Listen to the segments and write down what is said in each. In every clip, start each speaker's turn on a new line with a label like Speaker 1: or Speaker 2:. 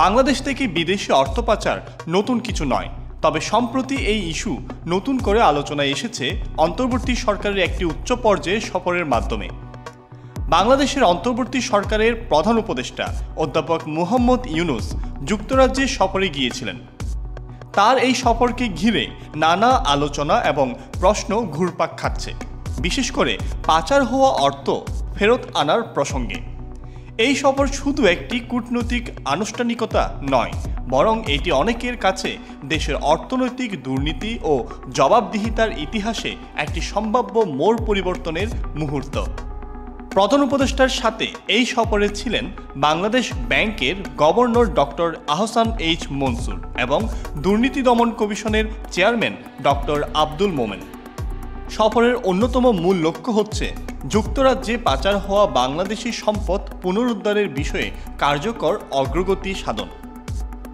Speaker 1: বাংলাদেশ থেকে বিদেশে অর্থ পাচার নতুন কিছু নয়, তবে সম্প্রতি এই ইস্যু নতুন করে আলোচনায় এসেছে অন্তর্বর্তী সরকারের একটি উচ্চ পর্যায়ের সফরের মাধ্যমে। বাংলাদেশের অন্তর্বর্তী সরকারের প্রধান উপদেষ্টা অধ্যাপক মুহাম্মদ ইউনূস যুক্তরাজ্যে সফরে গিয়েছিলেন। তার এই সফরকে ঘিরে নানা আলোচনা এবং প্রশ্ন ঘুরপাক খাচ্ছে, বিশেষ করে পাচার হওয়া অর্থ ফেরত আনার প্রসঙ্গে। এই সফর শুধু একটি কূটনৈতিক আনুষ্ঠানিকতা নয়, বরং এটি অনেকের কাছে দেশের অর্থনৈতিক দুর্নীতি ও জবাবদিহিতার ইতিহাসে একটি সম্ভাব্য মোড় পরিবর্তনের মুহূর্ত। প্রধান উপদেষ্টার সাথে এই সফরে ছিলেন বাংলাদেশ ব্যাংকের governor doctor Ahsan H Mansur এবং দুর্নীতি দমন কমিশনের চেয়ারম্যান ডক্টর আব্দুল মোমেন। সফরের অন্যতম মূল লক্ষ্য হচ্ছে যুক্তরাজ্যে পাচার হওয়া বাংলাদেশি সম্পদ পুনরুদ্ধারের বিষয়ে কার্যকর অগ্রগতি সাধন।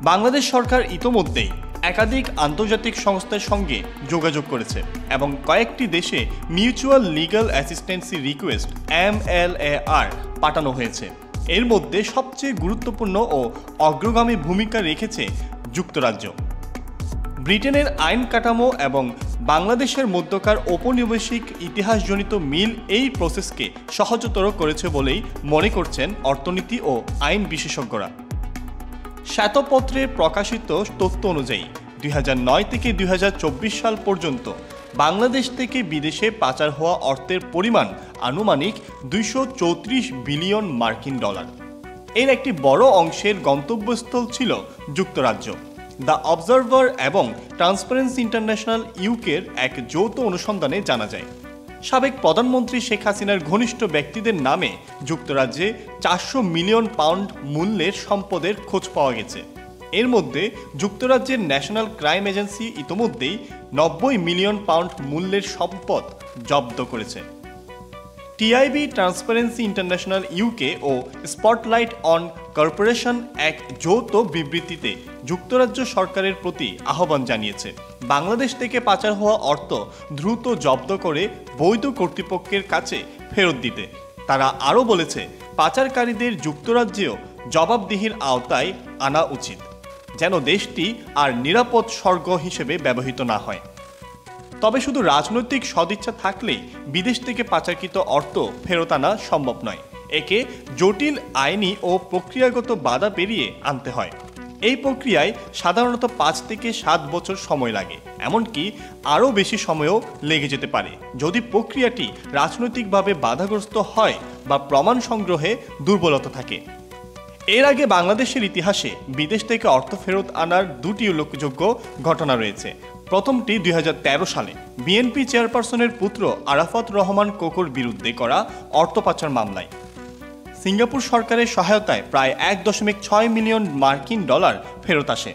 Speaker 1: বাংলাদেশ সরকার ইতোমধ্যেই একাধিক আন্তর্জাতিক সংস্থার সঙ্গে যোগাযোগ করেছে এবং কয়েকটি দেশে mutual legal assistancy request MLAR পাঠানো হয়েছে। এর মধ্যে সবচেয়ে গুরুত্বপূর্ণ ও অগ্রগামী ভূমিকা রেখেছে যুক্তরাজ্য। ব্রিটেনের আইন কাঠামো এবং বাংলাদেশের মধ্যকার ঔপনিবেশিক ইতিহাসজনিত মিল এই প্রসেসকে সহজতর করেছে বলেই মনে করছেন অর্থনীতি ও আইন বিশেষজ্ঞরা। শ্বেতপত্রে প্রকাশিত তথ্য অনুযায়ী 2009 থেকে 2024 সাল পর্যন্ত বাংলাদেশ থেকে বিদেশে পাচার হওয়া অর্থের পরিমাণ আনুমানিক 234 বিলিয়ন মার্কিন ডলার। এর একটি বড় অংশের গন্তব্যস্থল ছিল যুক্তরাজ্য। দ্য অবজারভার এবং ট্রান্সপারেন্সি ইন্টারন্যাশনাল ইউকের এক যৌথ অনুসন্ধানে জানা যায়, সাবেক প্রধানমন্ত্রী শেখ হাসিনার ঘনিষ্ঠ ব্যক্তিদের নামে যুক্তরাজ্যে 400 মিলিয়ন পাউন্ড মূল্যের সম্পদের খোঁজ পাওয়া গেছে। এর মধ্যে যুক্তরাজ্যের ন্যাশনাল ক্রাইম এজেন্সি ইতোমধ্যেই 90 মিলিয়ন পাউন্ড মূল্যের সম্পদ জব্দ করেছে। টিআইবি, ট্রান্সপারেন্সি ইন্টারন্যাশনাল ইউকে ও স্পটলাইট অন কর্পোরেশন এক যৌথ বিবৃতিতে যুক্তরাজ্য সরকারের প্রতি আহ্বান জানিয়েছে বাংলাদেশ থেকে পাচার হওয়া অর্থ দ্রুত জব্দ করে বৈধ কর্তৃপক্ষের কাছে ফেরত দিতে। তারা আরও বলেছে, পাচারকারীদের যুক্তরাজ্যেও জবাবদিহির আওতায় আনা উচিত, যেন দেশটি আর নিরাপদ স্বর্গ হিসেবে ব্যবহৃত না হয়। তবে শুধু রাজনৈতিক সদিচ্ছা থাকলেই বিদেশ থেকে পাচারকৃত অর্থ ফেরত আনা সম্ভব নয়। একে জটিল আইনি ও প্রক্রিয়াগত বাধা পেরিয়ে আনতে হয়। এই প্রক্রিয়ায় সাধারণত 5 থেকে 7 বছর সময় লাগে, এমনকি আরও বেশি সময়ও লেগে যেতে পারে যদি প্রক্রিয়াটি রাজনৈতিকভাবে বাধাগ্রস্ত হয় বা প্রমাণ সংগ্রহে দুর্বলতা থাকে। এর আগে বাংলাদেশের ইতিহাসে বিদেশ থেকে অর্থ ফেরত আনার দুটি উল্লেখযোগ্য ঘটনা রয়েছে। প্রথমটি 2013 সালে বিএনপি চেয়ারপারসনের পুত্র আরাফাত রহমান কোকোর বিরুদ্ধে করা অর্থ পাচার মামলায় সিঙ্গাপুর সরকারের সহায়তায় প্রায় 1.6 মিলিয়ন মার্কিন ডলার ফেরত আসে।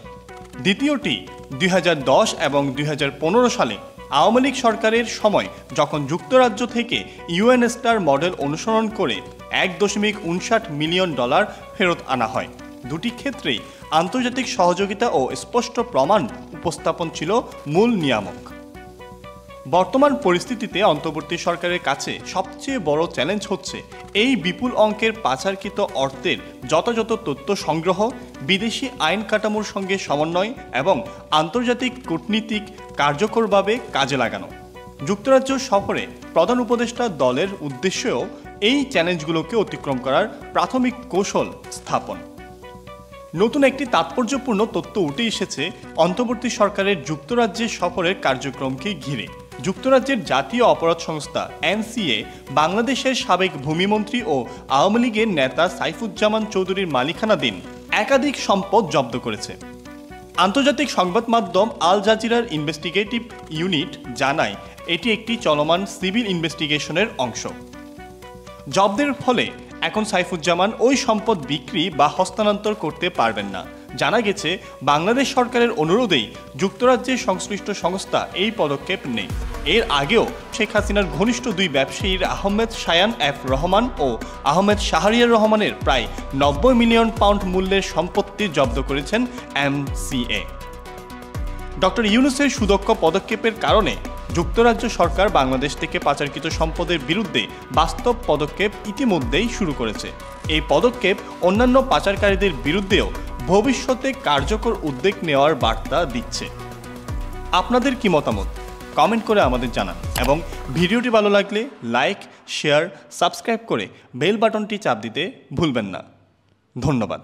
Speaker 1: দ্বিতীয়টি 2010 এবং 2015 সালে আওয়ামী লীগ সরকারের সময়, যখন যুক্তরাজ্য থেকে UN স্টার মডেল অনুসরণ করে 1.59 মিলিয়ন ডলার ফেরত আনা হয়। দুটি ক্ষেত্রেই আন্তর্জাতিক সহযোগিতা ও স্পষ্ট প্রমাণ উপস্থাপন ছিল মূল নিয়ামক। বর্তমান পরিস্থিতিতে অন্তর্বর্তী সরকারের কাছে সবচেয়ে বড় চ্যালেঞ্জ হচ্ছে এই বিপুল অঙ্কের পাচারকৃত অর্থের যথাযথ তথ্য সংগ্রহ, বিদেশি আইন কাঠামোর সঙ্গে সমন্বয় এবং আন্তর্জাতিক কূটনীতিক কার্যকরভাবে কাজে লাগানো। যুক্তরাজ্য সফরে প্রধান উপদেষ্টা দলের উদ্দেশ্যেও এই চ্যালেঞ্জগুলোকে অতিক্রম করার প্রাথমিক কৌশল স্থাপন। নতুন একটি তাৎপর্যপূর্ণ তথ্য উঠে এসেছে অন্তর্বর্তী সরকারের যুক্তরাজ্যের সফরের কার্যক্রমকে ঘিরে। যুক্তরাজ্যের জাতীয় অপরাধ সংস্থা NCA বাংলাদেশের সাবেক ভূমিমন্ত্রী ও আওয়ামী লীগের নেতা সাইফুজ্জামান চৌধুরীর মালিকানাধীন একাধিক সম্পদ জব্দ করেছে। আন্তর্জাতিক সংবাদ মাধ্যম আল জাজিরার ইনভেস্টিগেটিভ ইউনিট জানায়, এটি একটি চলমান সিভিল ইনভেস্টিগেশনের অংশ। জব্দের ফলে এখন সাইফুজ্জামান ওই সম্পদ বিক্রি বা হস্তান্তর করতে পারবেন না। জানা গেছে, বাংলাদেশ সরকারের অনুরোধেই যুক্তরাজ্যের সংশ্লিষ্ট সংস্থা এই পদক্ষেপ নেয়। এর আগেও শেখ হাসিনার ঘনিষ্ঠ দুই ব্যবসায়ীর আহমেদ শায়ান এফ রহমান ও আহমেদ শাহরিয়ার রহমানের প্রায় 90 মিলিয়ন পাউন্ড মূল্যের সম্পত্তি জব্দ করেছেন MCA। ডক্টর ইউনূসের সুদক্ষ পদক্ষেপের কারণে যুক্তরাজ্য সরকার বাংলাদেশ থেকে পাচারকৃত সম্পদের বিরুদ্ধে বাস্তব পদক্ষেপ ইতিমধ্যেই শুরু করেছে। এই পদক্ষেপ অন্যান্য পাচারকারীদের বিরুদ্ধেও ভবিষ্যতে কার্যকর উদ্যোগ নেওয়ার বার্তা দিচ্ছে। আপনাদের কি মতামত কমেন্ট করে আমাদের জানান এবং ভিডিওটি ভালো লাগলে লাইক, শেয়ার, সাবস্ক্রাইব করে বেল বাটনটি চাপ দিতে ভুলবেন না। ধন্যবাদ।